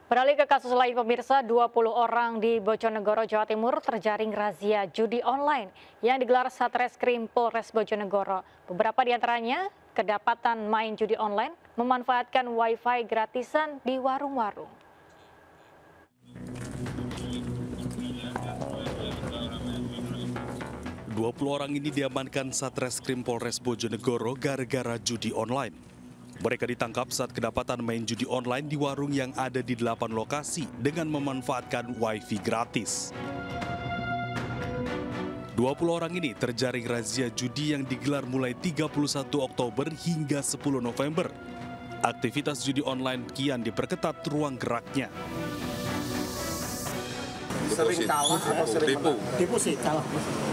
Beralih ke kasus lain pemirsa, 20 orang di Bojonegoro, Jawa Timur terjaring razia judi online yang digelar Satreskrim Polres Bojonegoro. Beberapa di antaranya kedapatan main judi online memanfaatkan wifi gratisan di warung-warung. Dua puluh orang ini diamankan Satreskrim Polres Bojonegoro gara-gara judi online. Mereka ditangkap saat kedapatan main judi online di warung yang ada di 8 lokasi dengan memanfaatkan wifi gratis. 20 orang ini terjaring razia judi yang digelar mulai 31 Oktober hingga 10 November. Aktivitas judi online kian diperketat ruang geraknya. Sering kalah atau sering menang? Deposit kalah.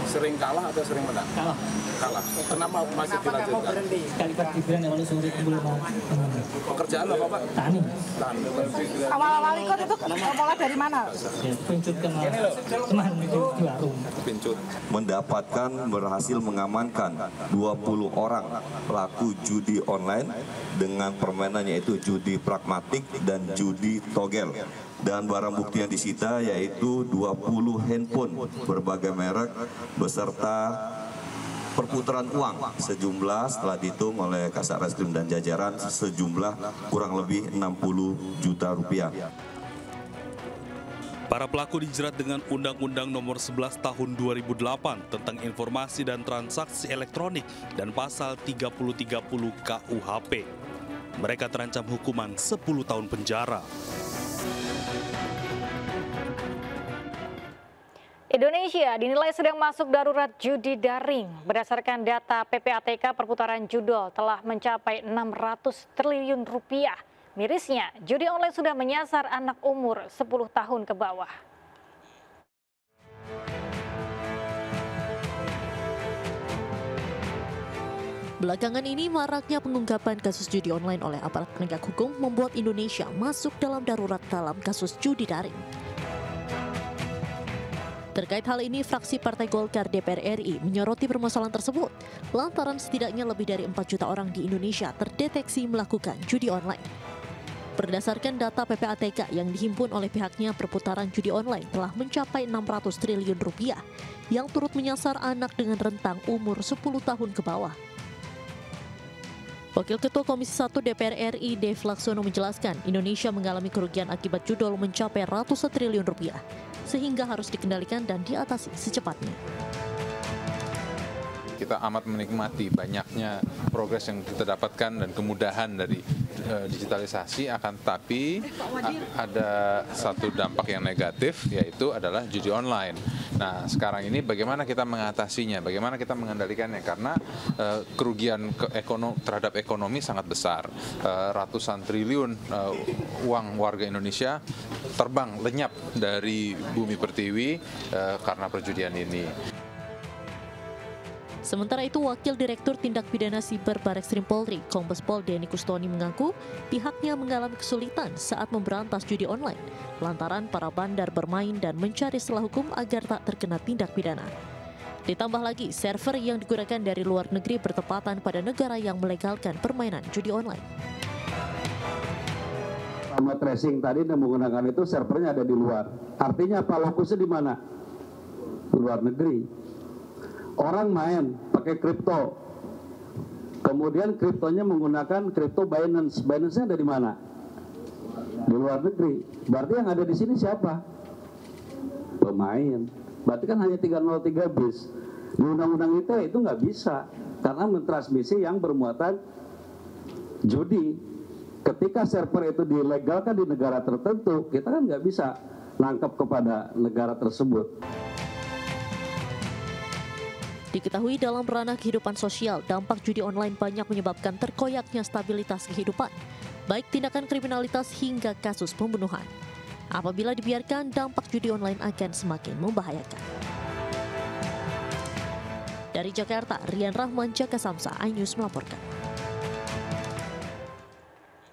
Sering kalah atau sering menang? Kalah. Kalah. Kenapa masih dilanjutkan? Sekali Pak Gibran yang oleh sore kumpul mau. Pekerjaan apa Pak? Tani. Tani. Awal-awal ikut itu mulai dari mana? Ya, pencut kemarin itu di warung. Pincut. Mendapatkan berhasil mengamankan 20 orang pelaku judi online dengan permainannya yaitu judi pragmatik dan judi togel. Dan barang bukti yang disita yaitu 20 handphone berbagai merek beserta perputaran uang sejumlah setelah dihitung oleh Kasat Reskrim dan jajaran sejumlah kurang lebih 60 juta rupiah. Para pelaku dijerat dengan Undang-Undang Nomor 11 Tahun 2008 tentang Informasi dan Transaksi Elektronik dan Pasal 3030 KUHP. Mereka terancam hukuman 10 tahun penjara. Indonesia dinilai sedang masuk darurat judi daring. Berdasarkan data PPATK, perputaran judol telah mencapai 600 triliun rupiah. Mirisnya, judi online sudah menyasar anak umur 10 tahun ke bawah. Belakangan ini maraknya pengungkapan kasus judi online oleh aparat penegak hukum membuat Indonesia masuk dalam darurat dalam kasus judi daring. Terkait hal ini, fraksi Partai Golkar DPR RI menyoroti permasalahan tersebut lantaran setidaknya lebih dari 4 juta orang di Indonesia terdeteksi melakukan judi online. Berdasarkan data PPATK yang dihimpun oleh pihaknya, perputaran judi online telah mencapai 600 triliun rupiah yang turut menyasar anak dengan rentang umur 10 tahun ke bawah. Wakil Ketua Komisi 1 DPR RI Dev Laksono menjelaskan, Indonesia mengalami kerugian akibat judol mencapai ratusan triliun rupiah, sehingga harus dikendalikan dan diatasi secepatnya. Kita amat menikmati banyaknya progres yang kita dapatkan dan kemudahan dari digitalisasi, akan tetapi ada satu dampak yang negatif, yaitu adalah judi online. Nah, sekarang ini bagaimana kita mengatasinya, bagaimana kita mengendalikannya, karena kerugian terhadap ekonomi sangat besar. Ratusan triliun uang warga Indonesia terbang lenyap dari bumi pertiwi karena perjudian ini. Sementara itu, Wakil Direktur Tindak Pidana Siber Bareskrim Polri, Kombes Pol Denny Kustoni mengaku pihaknya mengalami kesulitan saat memberantas judi online lantaran para bandar bermain dan mencari celah hukum agar tak terkena tindak pidana. Ditambah lagi, server yang digunakan dari luar negeri bertepatan pada negara yang melegalkan permainan judi online. Sama tracing tadi yang menggunakan itu servernya ada di luar. Artinya apa? Lokusnya di mana? Luar negeri. Orang main pakai kripto, kemudian kriptonya menggunakan kripto Binance. Binance-nya ada di mana? Di luar negeri. Berarti yang ada di sini siapa? Pemain. Berarti kan hanya 303 bis. Di undang-undang itu nggak bisa, karena mentransmisi yang bermuatan judi. Ketika server itu dilegalkan di negara tertentu, kita kan nggak bisa nangkep kepada negara tersebut. Diketahui dalam ranah kehidupan sosial, dampak judi online banyak menyebabkan terkoyaknya stabilitas kehidupan, baik tindakan kriminalitas hingga kasus pembunuhan. Apabila dibiarkan, dampak judi online akan semakin membahayakan. Dari Jakarta, Rian Rahman, Jaka Samsa, iNews melaporkan.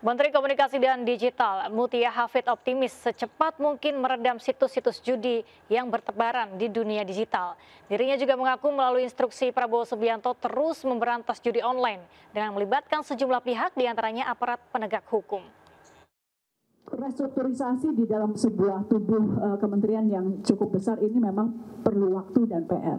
Menteri Komunikasi dan Digital Mutia Hafid optimis secepat mungkin meredam situs-situs judi yang bertebaran di dunia digital. Dirinya juga mengaku melalui instruksi Prabowo Subianto terus memberantas judi online dengan melibatkan sejumlah pihak, diantaranya aparat penegak hukum. Restrukturisasi di dalam sebuah tubuh kementerian yang cukup besar ini memang perlu waktu dan PR.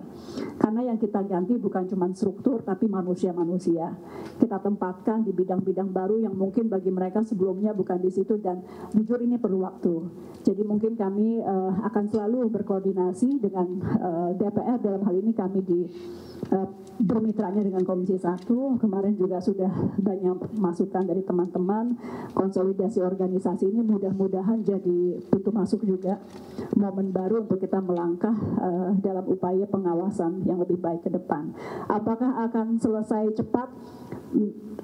Karena yang kita ganti bukan cuma struktur tapi manusia-manusia. Kita tempatkan di bidang-bidang baru yang mungkin bagi mereka sebelumnya bukan di situ, dan jujur ini perlu waktu. Jadi mungkin kami akan selalu berkoordinasi dengan DPR, dalam hal ini kami bermitranya dengan Komisi 1. Kemarin juga sudah banyak masukan dari teman-teman. Konsolidasi organisasi ini mudah-mudahan jadi pintu masuk juga, momen baru untuk kita melangkah dalam upaya pengawasan yang lebih baik ke depan. Apakah akan selesai cepat?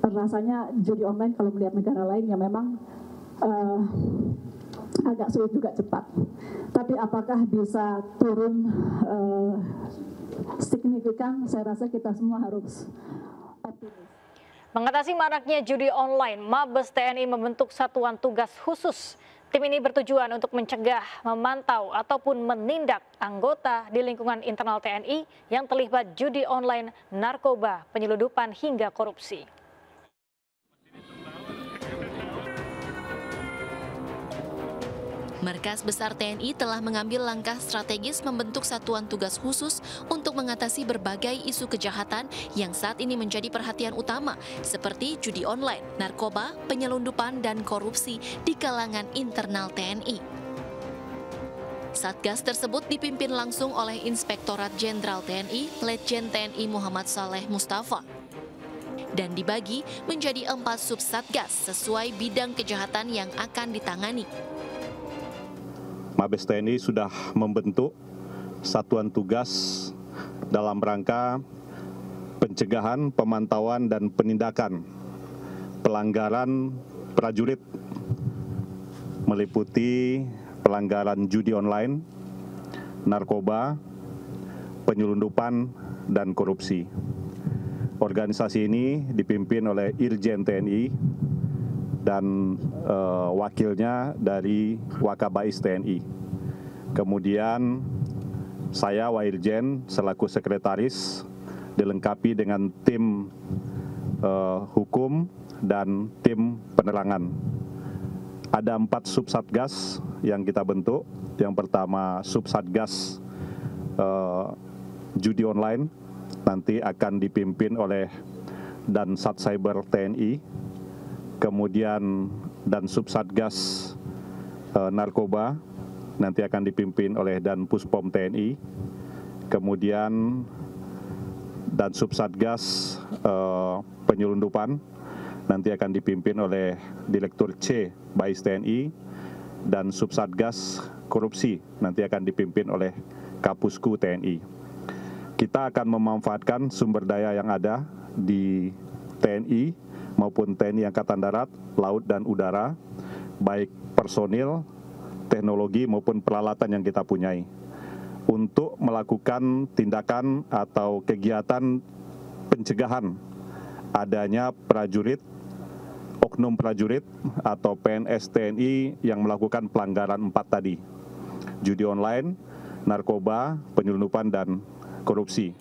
Rasanya judi online kalau melihat negara lain yang memang agak sulit juga cepat. Tapi apakah bisa turun signifikan? Saya rasa kita semua harus optimis. Mengatasi maraknya judi online, Mabes TNI membentuk satuan tugas khusus. Tim ini bertujuan untuk mencegah, memantau, ataupun menindak anggota di lingkungan internal TNI yang terlibat judi online, narkoba, penyeludupan, hingga korupsi. Markas Besar TNI telah mengambil langkah strategis membentuk satuan tugas khusus untuk mengatasi berbagai isu kejahatan yang saat ini menjadi perhatian utama, seperti judi online, narkoba, penyelundupan, dan korupsi di kalangan internal TNI. Satgas tersebut dipimpin langsung oleh Inspektorat Jenderal TNI, Letjen TNI Muhammad Saleh Mustafa, dan dibagi menjadi 4 subsatgas sesuai bidang kejahatan yang akan ditangani. Mabes TNI sudah membentuk satuan tugas dalam rangka pencegahan, pemantauan, dan penindakan pelanggaran prajurit, meliputi pelanggaran judi online, narkoba, penyelundupan, dan korupsi. Organisasi ini dipimpin oleh Irjen TNI dan wakilnya dari Wakabais TNI. Kemudian saya Wairjen selaku sekretaris dilengkapi dengan tim hukum dan tim penerangan. Ada 4 subsatgas yang kita bentuk. Yang pertama subsatgas judi online, nanti akan dipimpin oleh Dansat Cyber TNI. Kemudian dan subsatgas narkoba nanti akan dipimpin oleh Dan Puspom TNI. Kemudian dan subsatgas penyelundupan nanti akan dipimpin oleh Direktur C Bais TNI, dan subsatgas korupsi nanti akan dipimpin oleh Kapusku TNI. Kita akan memanfaatkan sumber daya yang ada di TNI maupun TNI Angkatan Darat, Laut, dan Udara, baik personil, teknologi, maupun peralatan yang kita punyai, untuk melakukan tindakan atau kegiatan pencegahan adanya prajurit, oknum prajurit, atau PNS TNI yang melakukan pelanggaran 4 tadi, judi online, narkoba, penyelundupan, dan korupsi.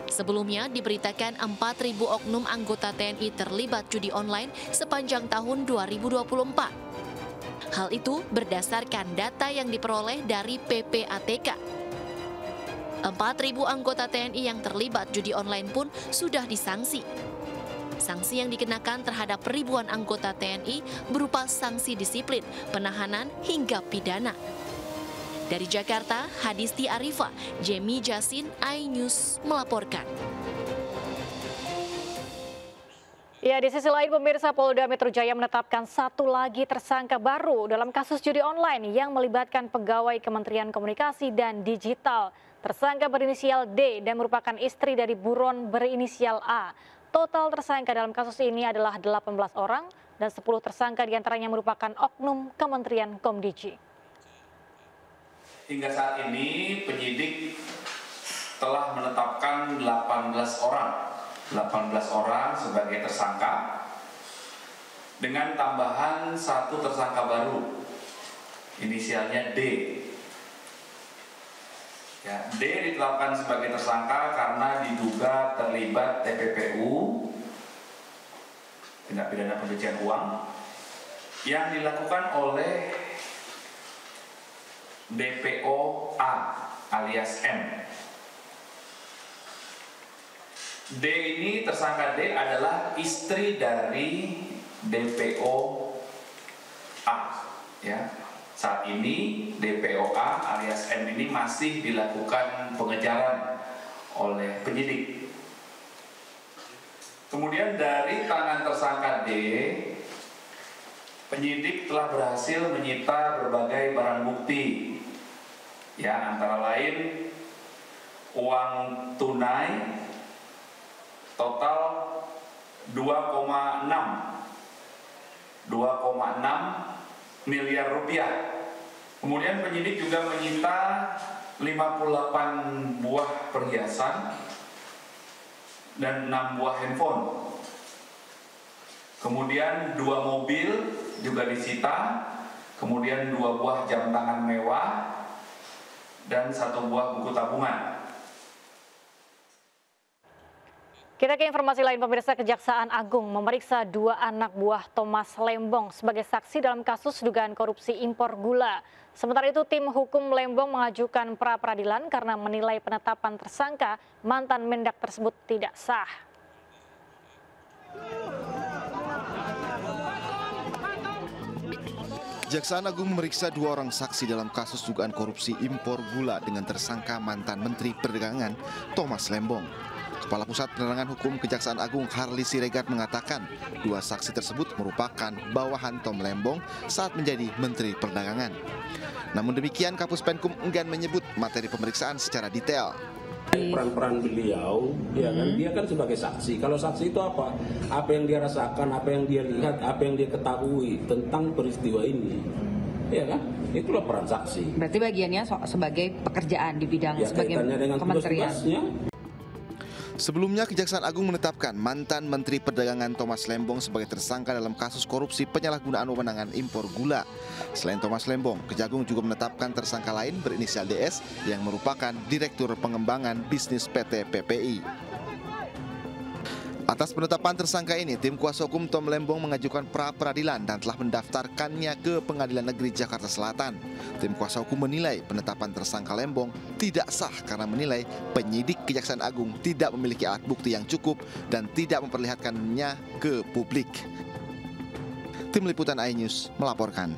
Sebelumnya diberitakan 4.000 oknum anggota TNI terlibat judi online sepanjang tahun 2024. Hal itu berdasarkan data yang diperoleh dari PPATK. 4.000 anggota TNI yang terlibat judi online pun sudah disanksi. Sanksi yang dikenakan terhadap ribuan anggota TNI berupa sanksi disiplin, penahanan, hingga pidana. Dari Jakarta, Hadisti Arifah, Jemi Jasin, iNews melaporkan. Ya, di sisi lain pemirsa, Polda Metro Jaya menetapkan 1 lagi tersangka baru dalam kasus judi online yang melibatkan pegawai Kementerian Komunikasi dan Digital. Tersangka berinisial D dan merupakan istri dari buron berinisial A. Total tersangka dalam kasus ini adalah 18 orang dan 10 tersangka diantaranya merupakan oknum Kementerian Komdigi. Hingga saat ini penyidik telah menetapkan 18 orang sebagai tersangka dengan tambahan 1 tersangka baru, inisialnya D. Ya, D ditetapkan sebagai tersangka karena diduga terlibat TPPU, tindak pidana pencucian uang, yang dilakukan oleh DPO A alias M. D ini, tersangka D adalah istri dari DPO A. Ya, saat ini DPO A alias M ini masih dilakukan pengejaran oleh penyidik. Kemudian dari tangan tersangka D, penyidik telah berhasil menyita berbagai barang bukti, ya, antara lain uang tunai total 2,6 miliar rupiah. Kemudian penyidik juga menyita 58 buah perhiasan dan 6 buah handphone. Kemudian 2 mobil juga disita, kemudian 2 buah jam tangan mewah dan 1 buah buku tabungan. Kita ke informasi lain, pemirsa. Kejaksaan Agung memeriksa 2 anak buah Thomas Lembong sebagai saksi dalam kasus dugaan korupsi impor gula. Sementara itu, tim hukum Lembong mengajukan pra-peradilan karena menilai penetapan tersangka mantan Mendak tersebut tidak sah. Kejaksaan Agung memeriksa 2 orang saksi dalam kasus dugaan korupsi impor gula dengan tersangka mantan Menteri Perdagangan Thomas Lembong. Kepala Pusat Penerangan Hukum Kejaksaan Agung Harli Siregar mengatakan 2 saksi tersebut merupakan bawahan Tom Lembong saat menjadi Menteri Perdagangan. Namun demikian, Kapus Penkum enggan menyebut materi pemeriksaan secara detail. Peran-peran beliau, ya kan, dia kan sebagai saksi. Kalau saksi itu apa? Apa yang dia rasakan, apa yang dia lihat, apa yang dia ketahui tentang peristiwa ini, ya kan? Itulah peran saksi. Berarti bagiannya sebagai pekerjaan di bidang ya, sebagai kementerian. Sebelumnya, Kejaksaan Agung menetapkan mantan Menteri Perdagangan Thomas Lembong sebagai tersangka dalam kasus korupsi penyalahgunaan wewenang impor gula. Selain Thomas Lembong, Kejagung juga menetapkan tersangka lain berinisial DS yang merupakan Direktur Pengembangan Bisnis PT PPI. Atas penetapan tersangka ini, tim kuasa hukum Tom Lembong mengajukan pra-peradilan dan telah mendaftarkannya ke Pengadilan Negeri Jakarta Selatan. Tim kuasa hukum menilai penetapan tersangka Lembong tidak sah karena menilai penyidik Kejaksaan Agung tidak memiliki alat bukti yang cukup dan tidak memperlihatkannya ke publik. Tim Liputan iNews melaporkan.